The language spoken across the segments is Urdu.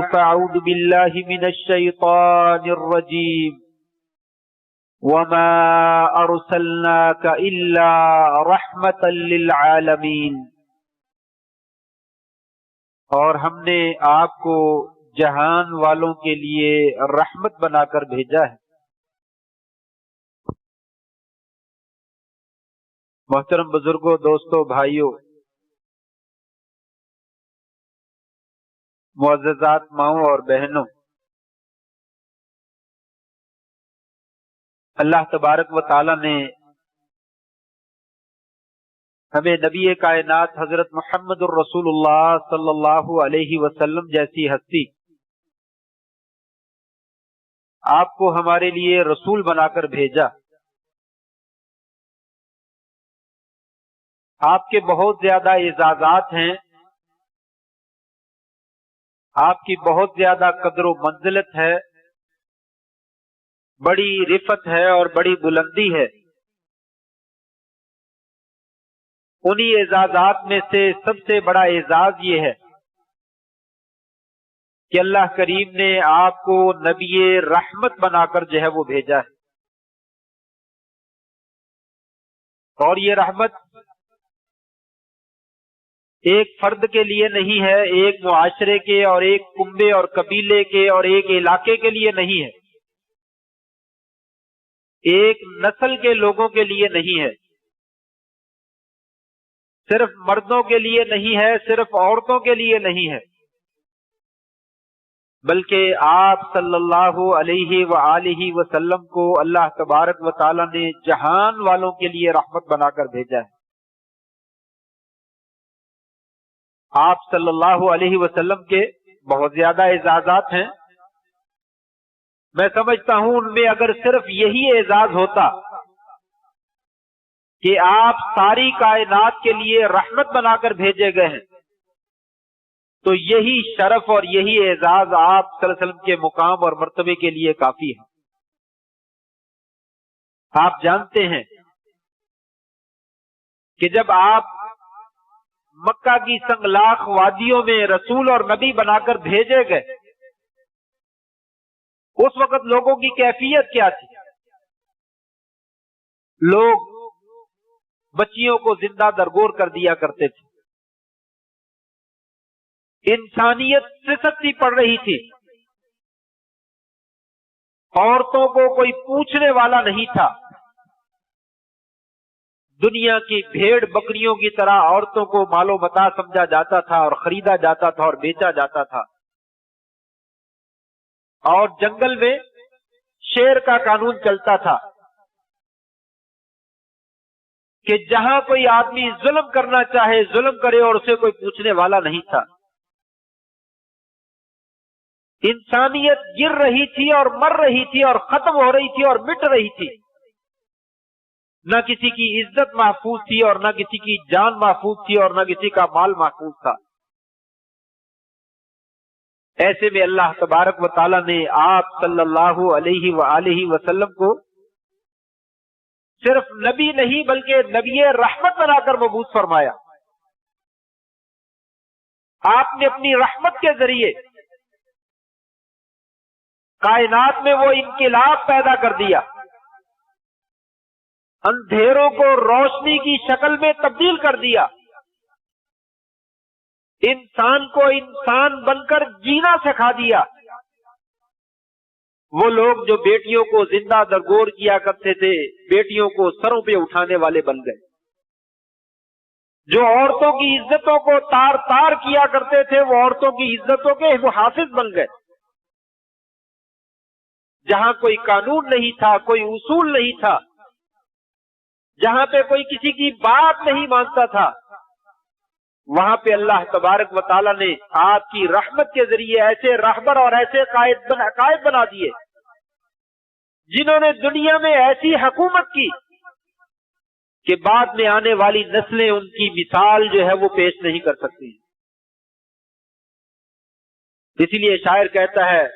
فأعوذ بالله من الشيطان الرجيم وما أرسلناك إلا رحمة للعالمين، اور ہم نے آپ کو جہان والوں کے لیے رحمت بنا کر بھیجا ہے۔ محترم بزرگوں، دوستوں، بھائیوں، معززات ماؤں اور بہنوں، اللہ تبارک و تعالی نے ہمیں نبی کائنات حضرت محمد الرسول اللہ صلی اللہ علیہ وسلم جیسی ہستی آپ کو ہمارے لیے رسول بنا کر بھیجا۔ آپ کے بہت زیادہ اعزازات ہیں، آپ کی بہت زیادہ قدر و منزلت ہے، بڑی رفعت ہے اور بڑی بلندی ہے۔ انہی اعزازات میں سے سب سے بڑا اعزاز یہ ہے کہ اللہ کریم نے آپ کو نبی رحمت بنا کر جو ہے وہ بھیجا ہے، اور یہ رحمت ایک فرد کے لیے نہیں ہے، ایک معاشرے کے اور ایک کنبے اور قبیلے کے اور ایک علاقے کے لیے نہیں ہے، ایک نسل کے لوگوں کے لیے نہیں ہے، صرف مردوں کے لیے نہیں ہے، صرف عورتوں کے لیے نہیں ہے، بلکہ آپ صلی اللہ علیہ وآلہ وسلم کو اللہ تبارک و تعالی نے جہان والوں کے لیے رحمت بنا کر بھیجا ہے۔ آپ صلی اللہ علیہ وسلم کے بہت زیادہ اعزازات ہیں، میں سمجھتا ہوں ان میں اگر صرف یہی اعزاز ہوتا کہ آپ ساری کائنات کے لیے رحمت بنا کر بھیجے گئے ہیں، تو یہی شرف اور یہی اعزاز آپ صلی اللہ علیہ وسلم کے مقام اور مرتبے کے لیے کافی ہے۔ آپ جانتے ہیں کہ جب آپ مکہ کی سنگلاخ وادیوں میں رسول اور نبی بنا کر بھیجے گئے، اس وقت لوگوں کی کیفیت کیا تھی؟ لوگ بچیوں کو زندہ درگور کر دیا کرتے تھے، انسانیت سسکتی پڑ رہی تھی، عورتوں کو کوئی پوچھنے والا نہیں تھا، دنیا کی بھیڑ بکریوں کی طرح عورتوں کو مال و متاع سمجھا جاتا تھا اور خریدا جاتا تھا اور بیچا جاتا تھا، اور جنگل میں شیر کا قانون چلتا تھا کہ جہاں کوئی آدمی ظلم کرنا چاہے ظلم کرے اور اسے کوئی پوچھنے والا نہیں تھا۔ انسانیت گر رہی تھی اور مر رہی تھی اور ختم ہو رہی تھی اور مٹ رہی تھی، نہ کسی کی عزت محفوظ تھی اور نہ کسی کی جان محفوظ تھی اور نہ کسی کا مال محفوظ تھا۔ ایسے میں اللہ تبارک و تعالی نے آپ صلی اللہ علیہ وآلہ وسلم کو صرف نبی نہیں بلکہ نبی رحمت بنا کر مبعوث فرمایا۔ آپ نے اپنی رحمت کے ذریعے کائنات میں وہ انقلاب پیدا کر دیا، اندھیروں کو روشنی کی شکل میں تبدیل کر دیا، انسان کو انسان بن کر جینا سکھا دیا۔ وہ لوگ جو بیٹیوں کو زندہ درگور کیا کرتے تھے، بیٹیوں کو سروں پہ اٹھانے والے بن گئے، جو عورتوں کی عزتوں کو تار تار کیا کرتے تھے، وہ عورتوں کی عزتوں کے محافظ بن گئے۔ جہاں کوئی قانون نہیں تھا، کوئی اصول نہیں تھا، جہاں پہ کوئی کسی کی بات نہیں مانتا تھا، وہاں پہ اللہ تبارک و تعالی نے آپ کی رحمت کے ذریعے ایسے رہبر اور ایسے قائد بنا دیے جنہوں نے دنیا میں ایسی حکومت کی کہ بعد میں آنے والی نسلیں ان کی مثال جو ہے وہ پیش نہیں کر سکتی۔ اسی لیے شاعر کہتا ہے،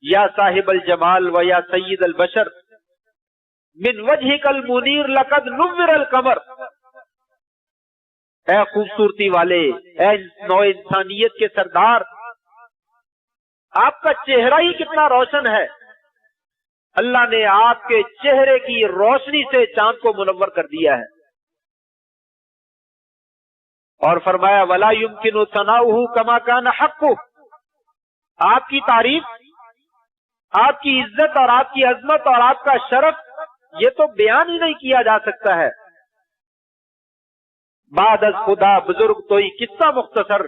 یا صاحب الجمال و یا سید البشر من وجہک المنیر لقد نور القمر، اے خوبصورتی والے، اے نوع انسانیت کے سردار، آپ کا چہرہ ہی کتنا روشن ہے، اللہ نے آپ کے چہرے کی روشنی سے چاند کو منور کر دیا ہے۔ اور فرمایا وَلَا يُمْكِنُ ثَنَاؤُهُ كَمَا كَانَ حَقُّهُ، آپ کی تعریف، آپ کی عزت اور آپ کی عظمت اور آپ کا شرف یہ تو بیان ہی نہیں کیا جا سکتا ہے۔ بعد از خدا بزرگ تو ہی قصہ مختصر،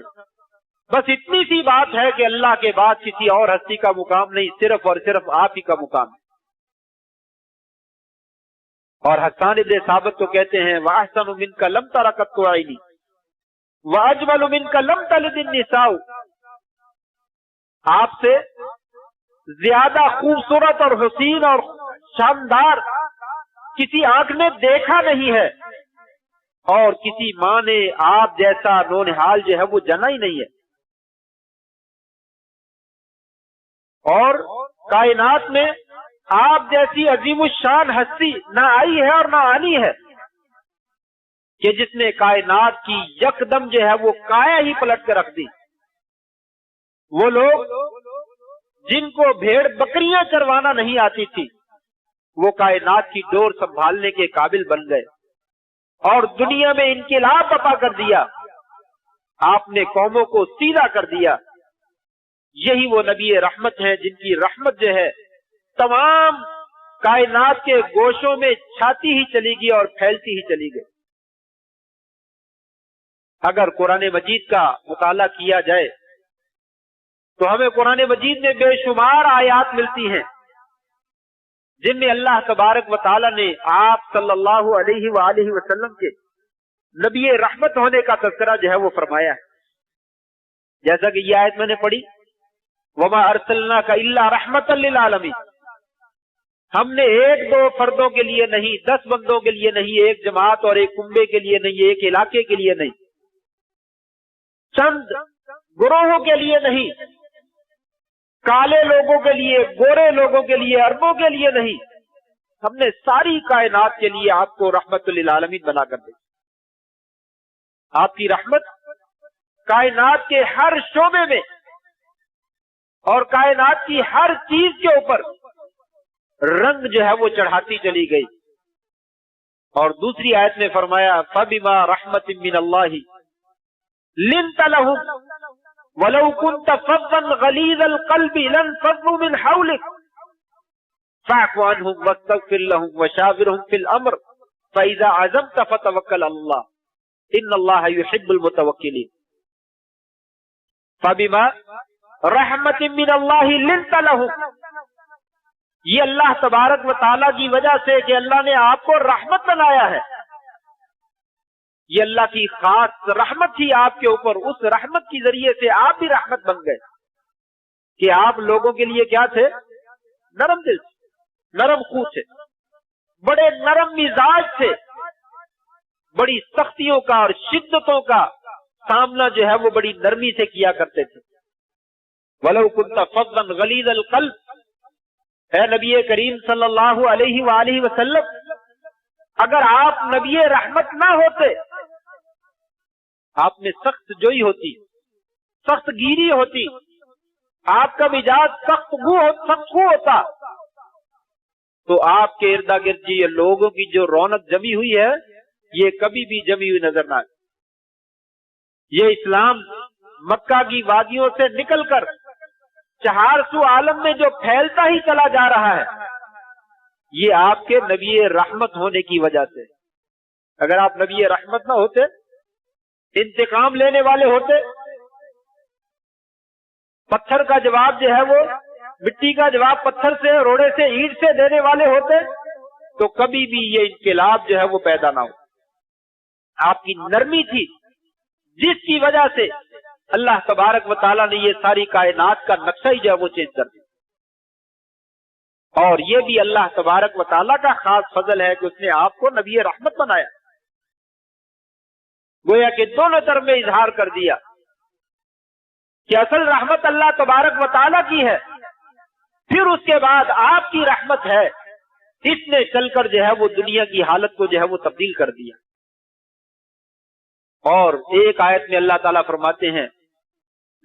بس اتنی سی بات ہے کہ اللہ کے بعد کسی اور ہستی کا مقام نہیں، صرف اور صرف آپ ہی کا مقام ہے۔ اور حسان ابن ثابت تو کہتے ہیں وَأَحْسَنُ مِنْكَ لَمْ تَرَ قَطُّ عَيْنِي وَأَجْمَلُ مِنْكَ لَمْ تَلِدِ النِّسَاءُ، آپ سے زیادہ خوبصورت اور حسین اور شاندار کسی آنکھ نے دیکھا نہیں ہے، اور کسی ماں نے آپ جیسا نونہال جو ہے وہ جنا ہی نہیں ہے۔ اور کائنات میں آپ جیسی عظیم الشان ہستی نہ آئی ہے اور نہ آنی ہے کہ جس نے کائنات کی یکدم جو ہے وہ کایا ہی پلٹ کے رکھ دی۔ وہ لوگ جن کو بھیڑ بکریاں چروانا نہیں آتی تھی، وہ کائنات کی ڈور سنبھالنے کے قابل بن گئے اور دنیا میں انقلاب برپا کر دیا، آپ نے قوموں کو سیدھا کر دیا۔ یہی وہ نبی رحمت ہیں جن کی رحمت جو ہے تمام کائنات کے گوشوں میں چھاتی ہی چلی گئی اور پھیلتی ہی چلی گئی۔ اگر قرآن مجید کا مطالعہ کیا جائے تو ہمیں قرآن مجید میں بے شمار آیات ملتی ہیں جن میں اللہ تبارک و تعالی نے آپ صلی اللہ علیہ وآلہ وسلم کے نبی رحمت ہونے کا تذکرہ جو ہے وہ فرمایا ہے۔ جیسا کہ یہ آیت میں نے پڑھی وَمَا أَرْسَلْنَاكَ إِلَّا رَحْمَةً لِّلْعَالَمِينَ، ہم نے ایک دو فردوں کے لیے نہیں، 10 بندوں کے لیے نہیں، ایک جماعت اور ایک کنبے کے لیے نہیں، ایک علاقے کے لیے نہیں، چند گروہوں کے لیے نہیں، کالے لوگوں کے لیے، گورے لوگوں کے لیے، عربوں کے لیے نہیں، ہم نے ساری کائنات کے لیے آپ کو رحمت للعالمین بنا کر دی۔ آپ کی رحمت کائنات کے ہر شعبے میں اور کائنات کی ہر چیز کے اوپر رنگ جو ہے وہ چڑھاتی چلی گئی۔ اور دوسری آیت میں فرمایا فَبِمَا رَحْمَةٍ مِّنَ اللَّهِ لِنْتَ لَهُمْ وَلَوْ كُنْتَ فَظًّا غَلِيظَ الْقَلْبِ لَانفَضُّوا مِنْ حَوْلِكَ فَاعْفُ عَنْهُمْ وَاسْتَغْفِرْ لَهُمْ وَشَاوِرْهُمْ فِي الْأَمْرِ فَإِذَا عَزَمْتَ فَتَوَكَّلْ عَلَى اللَّهِ إِنَّ اللَّهَ يُحِبُّ الْمُتَوَكِّلِينَ۔ فَبِمَا رَحْمَةٍ مِّنَ اللَّهِ لِنْتَ لَهُمْ، یہ اللہ تبارک و تعالیٰ کی وجہ سے کہ اللہ نے آپ کو رحمت بنایا ہے، یہ اللہ کی خاص رحمت تھی آپ کے اوپر، اس رحمت کی ذریعے سے آپ بھی رحمت بن گئے کہ آپ لوگوں کے لیے کیا تھے؟ نرم دل تھے، نرم خو تھے، بڑے نرم مزاج تھے، بڑی سختیوں کا اور شدتوں کا سامنا جو ہے وہ بڑی نرمی سے کیا کرتے تھے۔ وَلَوْ كُنْتَ فَظًّا غَلِيظَ الْقَلْبِ، اے نبی کریم صلی اللہ علیہ وآلہ وسلم، اگر آپ نبی رحمت نہ ہوتے، آپ میں سخت جوئی ہوتی، سخت گیری ہوتی، آپ کا مزاج سخت خو ہوتا، تو آپ کے ارد گرد یہ لوگوں کی جو رونق جمی ہوئی ہے یہ کبھی بھی جمی ہوئی نظر نہ آئے۔ یہ اسلام مکہ کی وادیوں سے نکل کر 400 عالم میں جو پھیلتا ہی چلا جا رہا ہے، یہ آپ کے نبی رحمت ہونے کی وجہ سے۔ اگر آپ نبی رحمت نہ ہوتے، انتقام لینے والے ہوتے، پتھر کا جواب جو ہے وہ مٹی کا جواب پتھر سے، روڑے سے، اینٹ سے دینے والے ہوتے، تو کبھی بھی یہ انقلاب جو ہے وہ پیدا نہ ہو۔ آپ کی نرمی تھی جس کی وجہ سے اللہ تبارک و تعالیٰ نے یہ ساری کائنات کا نقشہ ہی جو ہے وہ چینج کر دیا۔ اور یہ بھی اللہ تبارک و تعالیٰ کا خاص فضل ہے کہ اس نے آپ کو نبی رحمت بنایا، گویا کہ دونوں طرف میں اظہار کر دیا کہ اصل رحمت اللہ تبارک و تعالیٰ کی ہے، پھر اس کے بعد آپ کی رحمت ہے، اس نے چل کر جو ہے وہ دنیا کی حالت کو جو ہے وہ تبدیل کر دیا۔ اور ایک آیت میں اللہ تعالیٰ فرماتے ہیں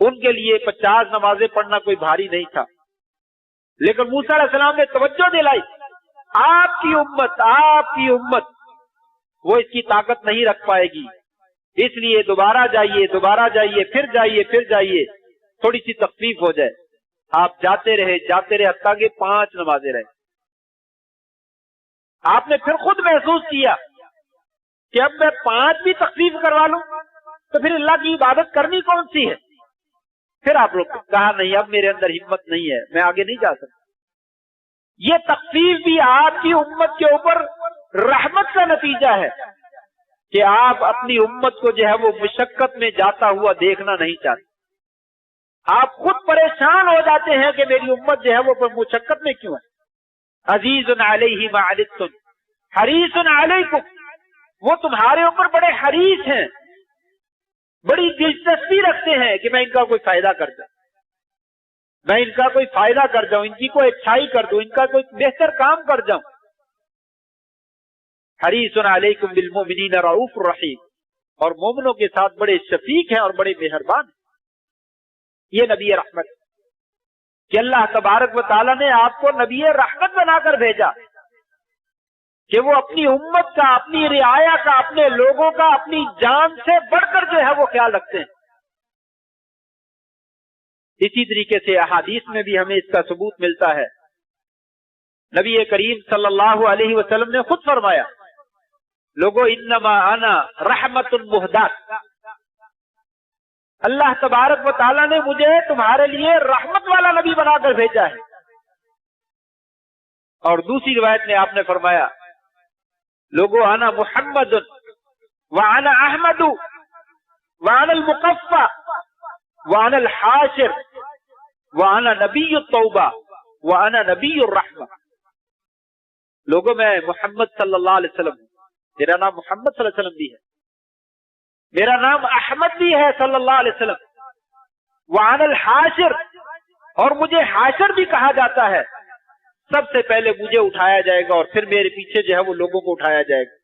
ان کے لیے 50 نمازیں پڑھنا کوئی بھاری نہیں تھا، لیکن موسیٰ علیہ السلام نے توجہ دلائی، آپ کی امت وہ اس کی طاقت نہیں رکھ پائے گی، اس لیے دوبارہ جائیے، پھر جائیے، تھوڑی سی تخفیف ہو جائے۔ آپ جاتے رہے حتیٰ کہ 5 نمازیں رہے۔ آپ نے پھر خود محسوس کیا کہ اب میں 5 بھی تخفیف کروا لوں تو پھر اللہ کی عبادت کرنی کون سی ہے؟ پھر آپ لوگ کہا نہیں، اب میرے اندر ہمت نہیں ہے، میں آگے نہیں جا سکتا۔ یہ تخفیف بھی آپ کی امت کے اوپر رحمت کا نتیجہ ہے کہ آپ اپنی امت کو جو ہے وہ مشقت میں جاتا ہوا دیکھنا نہیں چاہتے۔ آپ خود پریشان ہو جاتے ہیں کہ میری امت جو ہے وہ مشقت میں کیوں ہے۔ عزیز علیہ ما عنتم حریص علیکم، وہ تمہارے اوپر بڑے حریص ہیں، بڑی دلچسپی رکھتے ہیں کہ میں ان کا کوئی فائدہ کر جاؤں، ان کی کوئی اچھائی کر دوں، ان کا کوئی بہتر کام کر جاؤں۔ حریص علیکم بالمؤمنین رؤوف رحیم، اور مومنوں کے ساتھ بڑے شفیق ہیں اور بڑے مہربان ہیں۔ یہ نبی رحمت کہ اللہ تبارک و تعالیٰ نے آپ کو نبی رحمت بنا کر بھیجا کہ وہ اپنی امت کا، اپنی رعایا کا، اپنے لوگوں کا اپنی جان سے بڑھ کر جو ہے وہ خیال رکھتے ہیں۔ اسی طریقے سے احادیث میں بھی ہمیں اس کا ثبوت ملتا ہے۔ نبی کریم صلی اللہ علیہ وسلم نے خود فرمایا، لوگو انما انا رحمت مہدات، اللہ تبارک و تعالیٰ نے مجھے تمہارے لیے رحمت والا نبی بنا کر بھیجا ہے۔ اور دوسری روایت میں آپ نے فرمایا، لوگو انا محمد وانا احمد وانا المقفى وانا الحاشر وانا نبی التوبہ وانا نبی الرحمہ۔ لوگوں میں محمد صلی اللہ علیہ وسلم، میرا نام محمد صلی اللہ علیہ وسلم بھی ہے، میرا نام احمد بھی ہے صلی اللہ علیہ وسلم، وانا الحاشر، اور مجھے حاشر بھی کہا جاتا ہے۔ سب سے پہلے مجھے اٹھایا جائے گا اور پھر میرے پیچھے جو ہے وہ لوگوں کو اٹھایا جائے گا۔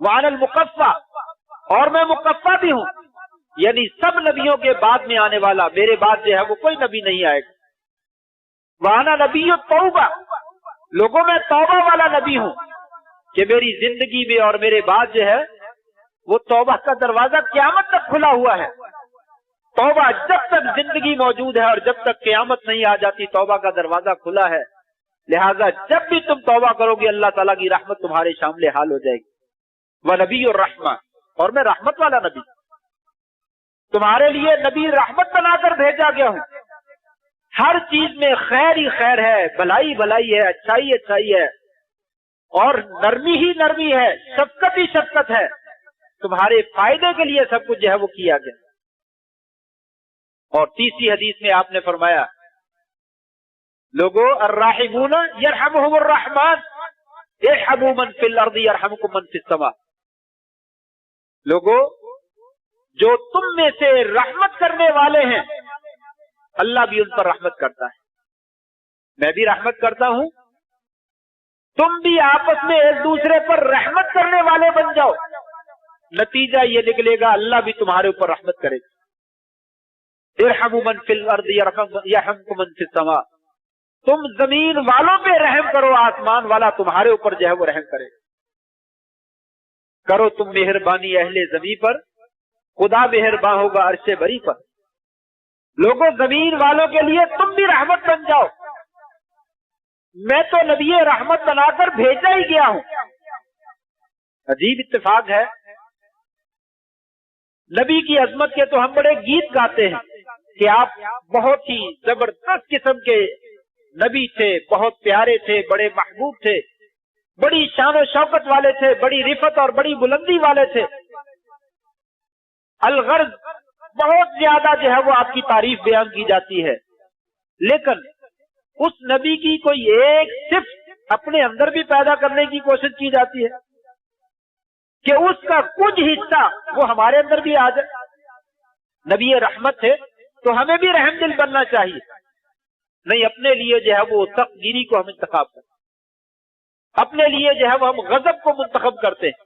وانا المقفى، اور میں مقفى بھی ہوں، یعنی سب نبیوں کے بعد میں آنے والا، میرے بعد جو ہے وہ کوئی نبی نہیں آئے گا۔ وانا نبی التوبہ، لوگوں میں توبہ والا نبی ہوں کہ میری زندگی میں اور میرے بعد جو ہے وہ توبہ کا دروازہ قیامت تک کھلا ہوا ہے۔ توبہ جب تک زندگی موجود ہے اور جب تک قیامت نہیں آ جاتی توبہ کا دروازہ کھلا ہے، لہذا جب بھی تم توبہ کرو گے اللہ تعالیٰ کی رحمت تمہارے شامل حال ہو جائے گی۔ وَنَبِيُّ الرَّحْمَةِ، اور میں رحمت والا نبی، تمہارے لیے نبی رحمت بنا کر بھیجا گیا ہوں۔ ہر چیز میں خیر ہی خیر ہے، بھلائی بھلائی ہے، اچھائی اچھائی ہے، اور نرمی ہی نرمی ہے، شفقت ہی شفقت ہے، تمہارے فائدے کے لیے سب کچھ جو ہے وہ کیا گیا۔ اور تیسری حدیث میں آپ نے فرمایا، لوگو الراحمون یرحمہم الرحمن ارحموا من فی الارض یرحمکم من فی السماء، لوگو جو تم میں سے رحمت کرنے والے ہیں اللہ بھی ان پر رحمت کرتا ہے، میں بھی رحمت کرتا ہوں، تم بھی آپس میں ایک دوسرے پر رحمت کرنے والے بن جاؤ، نتیجہ یہ نکلے گا اللہ بھی تمہارے اوپر رحمت کرے گا۔ ارحموا من فی الارض یرحمکم من فی السماء، تم زمین والوں پہ رحم کرو، آسمان والا تمہارے اوپر جو ہے وہ رحم کرے گا۔ کرو تم مہربانی اہل زمین پر، خدا مہربان ہوگا عرش بری پر۔ لوگوں زمین والوں کے لیے تم بھی رحمت بن جاؤ، میں تو نبی رحمت بنا کر بھیجا ہی گیا ہوں۔ عجیب اتفاق ہے، نبی کی عظمت کے تو ہم بڑے گیت گاتے ہیں کہ آپ بہت ہی زبردست قسم کے نبی تھے، بہت پیارے تھے، بڑے محبوب تھے، بڑی شان و شوکت والے تھے، بڑی رفت اور بڑی بلندی والے تھے۔ الغرض بہت زیادہ جو ہے وہ آپ کی تعریف بیان کی جاتی ہے، لیکن اس نبی کی کوئی ایک صفت اپنے اندر بھی پیدا کرنے کی کوشش کی جاتی ہے کہ اس کا کچھ حصہ وہ ہمارے اندر بھی آ جائے۔ نبی رحمت ہے تو ہمیں بھی رحم دل بننا چاہیے، نہیں اپنے لیے جو ہے وہ سخت گیری کو ہم انتخاب کرتے، اپنے لیے جو ہے وہ ہم غضب کو منتخب کرتے ہیں،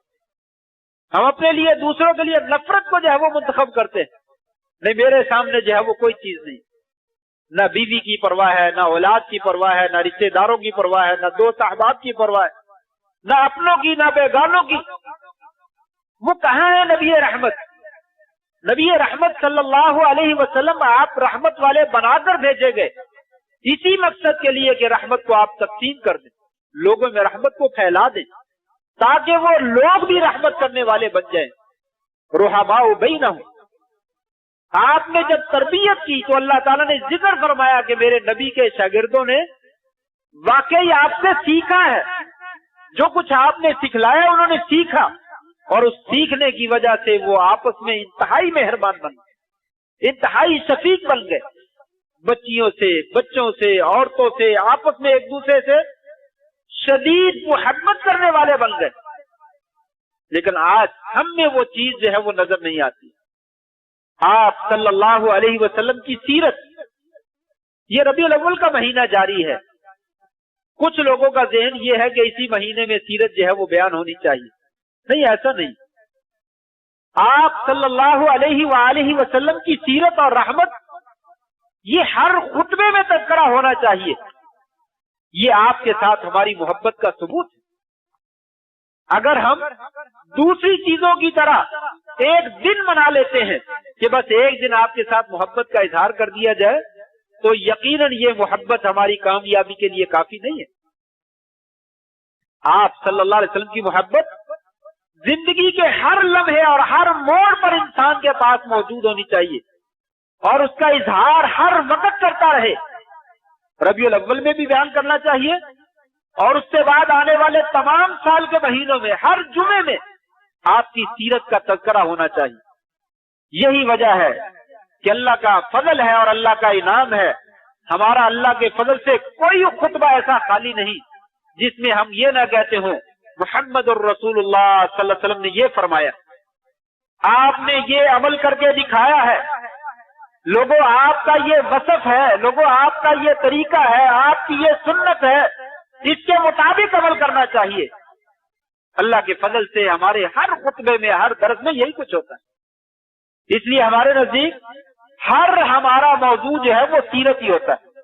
ہم اپنے لیے دوسروں کے لیے نفرت کو جو ہے وہ منتخب کرتے ہیں۔ نہیں میرے سامنے جو ہے وہ کوئی چیز نہیں، نہ بیوی کی پرواہ ہے، نہ اولاد کی پرواہ ہے، نہ رشتے داروں کی پرواہ ہے، نہ دوست احباب کی پرواہ ہے، نہ اپنوں کی نہ بیگانوں کی۔ وہ کہاں ہے نبی رحمت؟ نبی رحمت صلی اللہ علیہ وسلم آپ رحمت والے بنا کر بھیجے گئے اسی مقصد کے لیے کہ رحمت کو آپ تقسیم کر دیں، لوگوں میں رحمت کو پھیلا دیں، تاکہ وہ لوگ بھی رحمت کرنے والے بن جائیں، رحماء بینہم۔ آپ نے جب تربیت کی تو اللہ تعالیٰ نے ذکر فرمایا کہ میرے نبی کے شاگردوں نے واقعی آپ سے سیکھا ہے، جو کچھ آپ نے سکھلایا انہوں نے سیکھا، اور اس سیکھنے کی وجہ سے وہ آپس میں انتہائی مہربان بن گئے، انتہائی شفیق بن گئے، بچیوں سے، بچوں سے، عورتوں سے، آپس میں ایک دوسرے سے شدید محبت کرنے والے بن گئے۔ لیکن آج ہم میں وہ چیز جو ہے وہ نظر نہیں آتی۔ آپ صلی اللہ علیہ وسلم کی سیرت، یہ ربیع الاول کا مہینہ جاری ہے، کچھ لوگوں کا ذہن یہ ہے کہ اسی مہینے میں سیرت جو ہے وہ بیان ہونی چاہیے۔ نہیں، ایسا نہیں۔ آپ صلی اللہ علیہ وآلہ وسلم کی سیرت اور رحمت یہ ہر خطبے میں تذکرہ ہونا چاہیے، یہ آپ کے ساتھ ہماری محبت کا ثبوت ہے۔ اگر ہم دوسری چیزوں کی طرح ایک دن منا لیتے ہیں کہ بس ایک دن آپ کے ساتھ محبت کا اظہار کر دیا جائے تو یقیناً یہ محبت ہماری کامیابی کے لیے کافی نہیں ہے۔ آپ صلی اللہ علیہ وسلم کی محبت زندگی کے ہر لمحے اور ہر موڑ پر انسان کے پاس موجود ہونی چاہیے، اور اس کا اظہار ہر وقت کرتا رہے۔ ربیع الاول میں بھی بیان کرنا چاہیے، اور اس سے بعد آنے والے تمام سال کے مہینوں میں ہر جمعے میں آپ کی سیرت کا تذکرہ ہونا چاہیے۔ یہی وجہ ہے کہ اللہ کا فضل ہے اور اللہ کا انعام ہے، ہمارا اللہ کے فضل سے کوئی خطبہ ایسا خالی نہیں جس میں ہم یہ نہ کہتے ہوں محمد الرسول اللہ صلی اللہ علیہ وسلم نے یہ فرمایا، آپ نے یہ عمل کر کے دکھایا ہے، لوگوں آپ کا یہ وصف ہے، لوگوں آپ کا یہ طریقہ ہے، آپ کی یہ سنت ہے، اس کے مطابق عمل کرنا چاہیے۔ اللہ کے فضل سے ہمارے ہر خطبے میں، ہر درس میں یہی کچھ ہوتا ہے۔ اس لیے ہمارے نزدیک ہر ہمارا موضوع جو ہے وہ سیرت ہی ہوتا ہے۔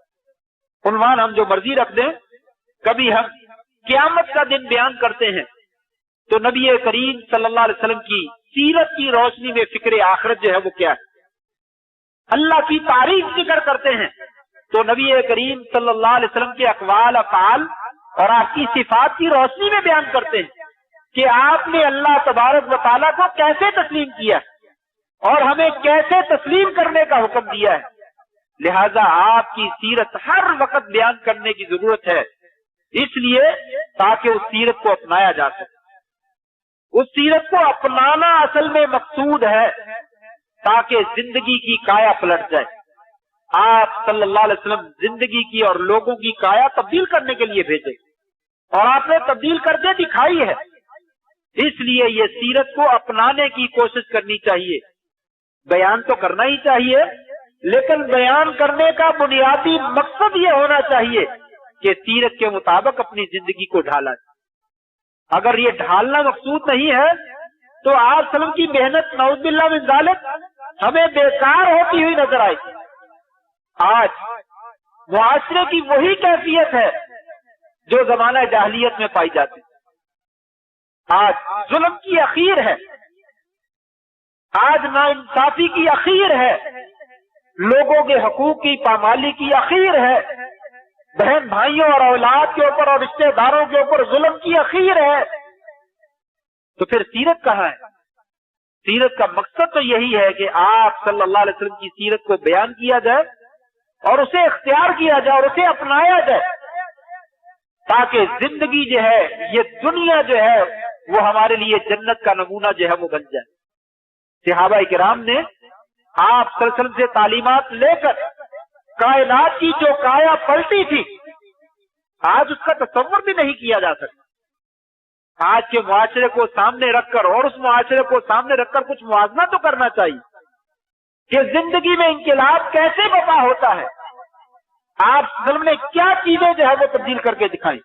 عنوان ہم جو مرضی رکھ دیں، کبھی ہم قیامت کا دن بیان کرتے ہیں تو نبی کریم صلی اللہ علیہ وسلم کی سیرت کی روشنی میں فکر آخرت جو ہے وہ کیا ہے، اللہ کی تعریف ذکر کرتے ہیں تو نبی کریم صلی اللہ علیہ وسلم کے اقوال، افعال اور آپ کی صفات کی روشنی میں بیان کرتے ہیں کہ آپ نے اللہ تبارک و تعالیٰ کو کیسے تسلیم کیا اور ہمیں کیسے تسلیم کرنے کا حکم دیا ہے۔ لہذا آپ کی سیرت ہر وقت بیان کرنے کی ضرورت ہے، اس لیے تاکہ اس سیرت کو اپنایا جا سکے۔ اس سیرت کو اپنانا اصل میں مقصود ہے تاکہ زندگی کی کایا پلٹ جائے۔ آپ صلی اللہ علیہ وسلم زندگی کی اور لوگوں کی کایا تبدیل کرنے کے لیے بھیجے، اور آپ نے تبدیل کر کے دکھائی ہے۔ اس لیے یہ سیرت کو اپنانے کی کوشش کرنی چاہیے۔ بیان تو کرنا ہی چاہیے، لیکن بیان کرنے کا بنیادی مقصد یہ ہونا چاہیے کہ سیرت کے مطابق اپنی زندگی کو ڈھالا جائے۔ اگر یہ ڈھالنا مقصود نہیں ہے تو آپ وسلم کی محنت نعوذ باللہ من ذالک ہمیں بیکار ہوتی ہوئی نظر آئے گی۔ آج معاشرے کی وہی کیفیت ہے جو زمانہ جاہلیت میں پائی جاتی، آج ظلم کی اخیر ہے، آج ناانصافی کی اخیر ہے، لوگوں کے حقوق کی پامالی کی اخیر ہے، بہن بھائیوں اور اولاد کے اوپر اور رشتہ داروں کے اوپر ظلم کی اخیر ہے۔ تو پھر سیرت کہاں ہے؟ سیرت کا مقصد تو یہی ہے کہ آپ صلی اللہ علیہ وسلم کی سیرت کو بیان کیا جائے اور اسے اختیار کیا جائے اور اسے اپنایا جائے، تاکہ زندگی جو ہے، یہ دنیا جو ہے، وہ ہمارے لیے جنت کا نمونہ جو ہے وہ بن جائے۔ صحابہ کرام نے آپ صلی اللہ علیہ وسلم سے تعلیمات لے کر کائنات کی جو کایا پلٹی تھی، آج اس کا تصور بھی نہیں کیا جا سکتا۔ آج کے معاشرے کو سامنے رکھ کر اور اس معاشرے کو سامنے رکھ کر کچھ موازنہ تو کرنا چاہیے کہ زندگی میں انقلاب کیسے برپا ہوتا ہے۔ آپ صلی اللہ علیہ وسلم نے کیا چیزیں جو ہے وہ تبدیل کر کے دکھائی؟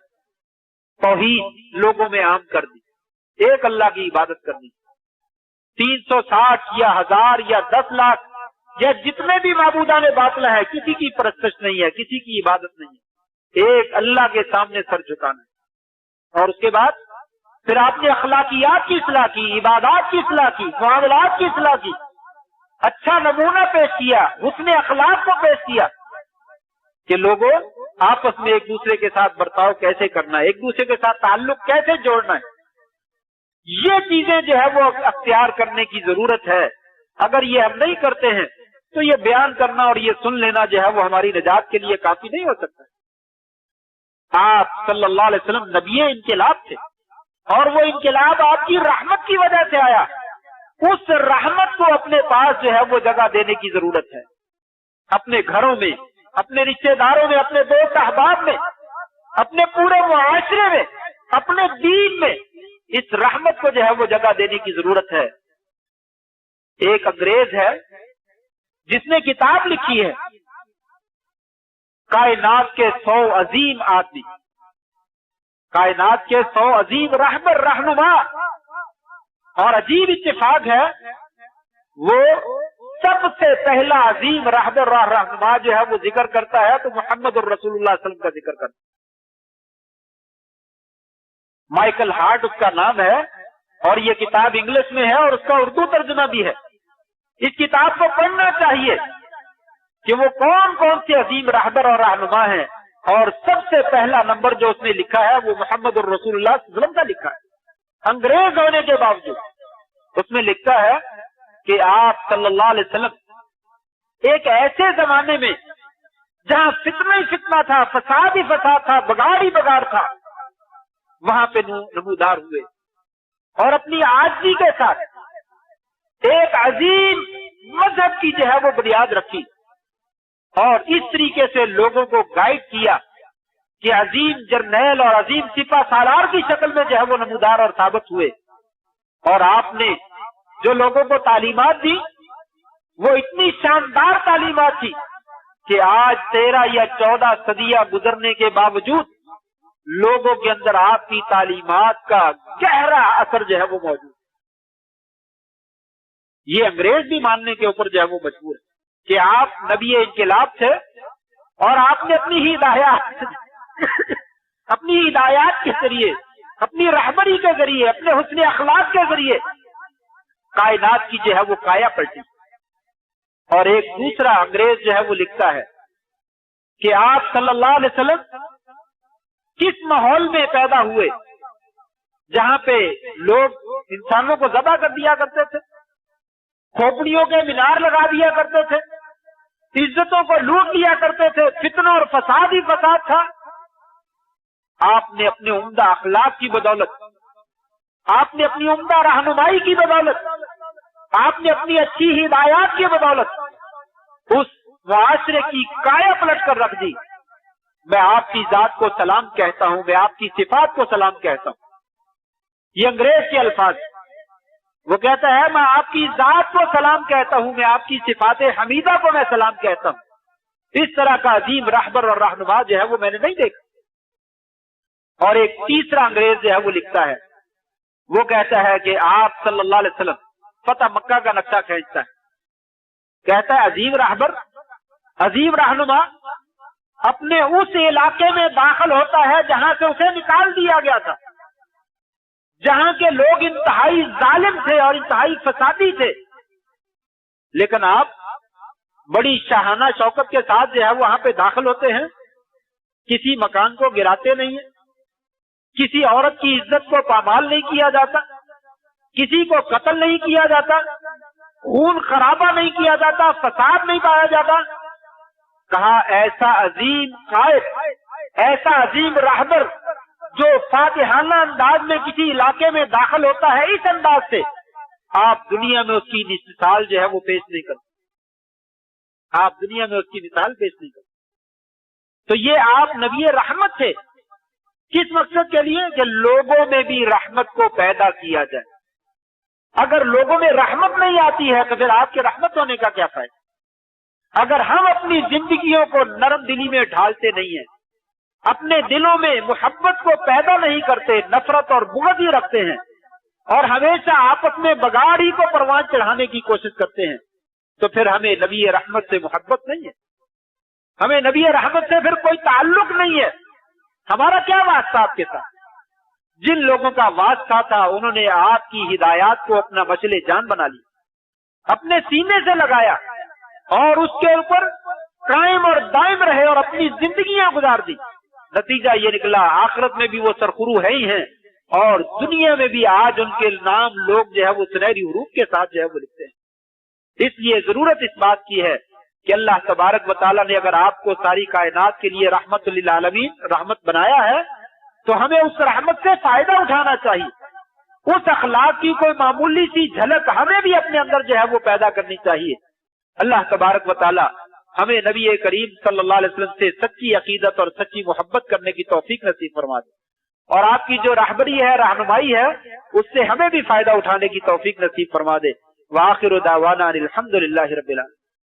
توحید لوگوں میں عام کر دی، ایک اللہ کی عبادت کرنی، 360 یا 1000 یا 10 لاکھ یا جتنے بھی معبودان باطل ہے کسی کی پرستش نہیں ہے, کسی کی عبادت نہیں ہے, ایک اللہ کے سامنے سر جھکانا ہے. اور اس کے بعد پھر آپ نے اخلاقیات کی اصلاح کی, عبادات کی اصلاح کی, معاملات کی اصلاح کی, اچھا نمونہ پیش کیا, حسن اخلاق کو پیش کیا کہ لوگوں آپس میں ایک دوسرے کے ساتھ برتاؤ کیسے کرنا ہے, ایک دوسرے کے ساتھ تعلق کیسے جوڑنا ہے. یہ چیزیں جو ہے وہ اختیار کرنے کی ضرورت ہے. اگر یہ ہم نہیں کرتے ہیں تو یہ بیان کرنا اور یہ سن لینا جو ہے وہ ہماری نجات کے لیے کافی نہیں ہو سکتا. آپ صلی اللہ علیہ وسلم نبی انقلاب تھے اور وہ انقلاب آپ کی رحمت کی وجہ سے آیا. اس رحمت کو اپنے پاس جو ہے وہ جگہ دینے کی ضرورت ہے. اپنے گھروں میں, اپنے رشتہ داروں میں, اپنے دوست احباب میں, اپنے پورے معاشرے میں, اپنے دین میں اس رحمت کو جو ہے وہ جگہ دینے کی ضرورت ہے. ایک انگریز ہے جس نے کتاب لکھی ہے کائنات کے 100 عظیم آدمی, کائنات کے 100 عظیم رہبر رہنما. اور عجیب اتفاق ہے وہ سب سے پہلا عظیم رہبر رہنما جو ہے وہ ذکر کرتا ہے تو محمد الرسول اللہ صلی اللہ علیہ وسلم کا ذکر کرتا ہے. مائیکل ہارٹ اس کا نام ہے اور یہ کتاب انگلش میں ہے اور اس کا اردو ترجمہ بھی ہے. اس کتاب کو پڑھنا چاہیے کہ وہ کون کون سے عظیم رہبر اور رہنما ہیں. اور سب سے پہلا نمبر جو اس نے لکھا ہے وہ محمد الرسول اللہ صلی اللہ علیہ وسلم کا لکھا ہے. انگریز ہونے کے باوجود اس میں لکھتا ہے کہ آپ صلی اللہ علیہ وسلم ایک ایسے زمانے میں جہاں فتنہ ہی فتنہ تھا, فساد ہی فساد تھا, بگاڑ ہی بگاڑ تھا, وہاں پہ نمودار ہوئے اور اپنی عاجزی کے ساتھ ایک عظیم مذہب کی جو ہے وہ بنیاد رکھی اور اس طریقے سے لوگوں کو گائیڈ کیا کہ عظیم جرنیل اور عظیم سپہ سالار کی شکل میں جو ہے وہ نمودار اور ثابت ہوئے. اور آپ نے جو لوگوں کو تعلیمات دی وہ اتنی شاندار تعلیمات تھی کہ آج 13 یا 14 صدیاں گزرنے کے باوجود لوگوں کے اندر آپ کی تعلیمات کا گہرا اثر جو ہے وہ موجود. یہ انگریز بھی ماننے کے اوپر جو ہے وہ مجبور ہے کہ آپ نبی انقلاب تھے اور آپ نے اپنی ہدایات کے ذریعے, اپنی رہبری کے ذریعے, اپنے حسن اخلاق کے ذریعے کائنات کی جو ہے وہ کایا پلٹی. اور ایک دوسرا انگریز جو ہے وہ لکھتا ہے کہ آپ صلی اللہ علیہ وسلم کس ماحول میں پیدا ہوئے جہاں پہ لوگ انسانوں کو ذبح کر دیا کرتے تھے, کھوپڑیوں کے مینار لگا دیا کرتے تھے, عزتوں کو لوٹ لیا کرتے تھے, فتنہ اور فساد ہی فساد تھا. آپ نے اپنے عمدہ اخلاق کی بدولت, آپ نے اپنی عمدہ رہنمائی کی بدولت, آپ نے اپنی اچھی ہدایات کی بدولت اس معاشرے کی کایا پلٹ کر رکھ دی. میں آپ کی ذات کو سلام کہتا ہوں, میں آپ کی صفات کو سلام کہتا ہوں. یہ انگریز کے الفاظ. وہ کہتا ہے میں آپ کی ذات کو سلام کہتا ہوں, میں آپ کی صفات حمیدہ کو میں سلام کہتا ہوں. اس طرح کا عظیم رہبر اور رہنما جو ہے وہ میں نے نہیں دیکھا. اور ایک تیسرا انگریز جو ہے وہ لکھتا ہے, وہ کہتا ہے کہ آپ صلی اللہ علیہ وسلم فتح مکہ کا نقشہ کھینچتا ہے, کہتا ہے عظیم رہبر, عظیم رہنما اپنے اس علاقے میں داخل ہوتا ہے جہاں سے اسے نکال دیا گیا تھا, جہاں کے لوگ انتہائی ظالم تھے اور انتہائی فسادی تھے, لیکن آپ بڑی شاہانہ شوکت کے ساتھ جو ہے وہاں پہ داخل ہوتے ہیں, کسی مکان کو گراتے نہیں ہیں, کسی عورت کی عزت کو پامال نہیں کیا جاتا, کسی کو قتل نہیں کیا جاتا, خون خرابہ نہیں کیا جاتا, فساد نہیں پایا جاتا. کہا ایسا عظیم قائد, ایسا عظیم رہبر جو فاتحانہ انداز میں کسی علاقے میں داخل ہوتا ہے اس انداز سے, آپ دنیا میں اس کی مثال جو ہے وہ پیش نہیں کرتے, آپ دنیا میں اس کی مثال پیش نہیں کرتے. تو یہ آپ نبی رحمت تھے. کس مقصد کے لیے؟ کہ لوگوں میں بھی رحمت کو پیدا کیا جائے. اگر لوگوں میں رحمت نہیں آتی ہے تو پھر آپ کے رحمت ہونے کا کیا فائدہ؟ اگر ہم اپنی زندگیوں کو نرم دلی میں ڈھالتے نہیں ہیں, اپنے دلوں میں محبت کو پیدا نہیں کرتے, نفرت اور بغض ہی رکھتے ہیں اور ہمیشہ آپس میں بگاڑ ہی کو پروان چڑھانے کی کوشش کرتے ہیں, تو پھر ہمیں نبی رحمت سے محبت نہیں ہے، ہمیں نبی رحمت سے پھر کوئی تعلق نہیں ہے. ہمارا کیا واسطہ آپ کے ساتھ؟ جن لوگوں کا واسطہ تھا انہوں نے آپ کی ہدایات کو اپنا مشعل جان بنا لی، اپنے سینے سے لگایا اور اس کے اوپر قائم اور دائم رہے اور اپنی زندگیاں گزار دی. نتیجہ یہ نکلا آخرت میں بھی وہ سرخرو ہے ہی ہیں، اور دنیا میں بھی آج ان کے نام لوگ جو ہے وہ سنہری حروف کے ساتھ جو ہے وہ لکھتے ہیں. اس لیے ضرورت اس بات کی ہے کہ اللہ تبارک و تعالیٰ نے اگر آپ کو ساری کائنات کے لیے رحمت للعالمین رحمت بنایا ہے تو ہمیں اس رحمت سے فائدہ اٹھانا چاہیے. اس اخلاق کی کوئی معمولی سی جھلک ہمیں بھی اپنے اندر جو ہے وہ پیدا کرنی چاہیے. اللہ تبارک و تعالیٰ ہمیں نبی کریم صلی اللہ علیہ وسلم سے سچی عقیدت اور سچی محبت کرنے کی توفیق نصیب فرما دے، اور آپ کی جو رہبری ہے، رہنمائی ہے، اس سے ہمیں بھی فائدہ اٹھانے کی توفیق نصیب فرما دے. وآخر دعوانا الحمد للہ رب العالمین.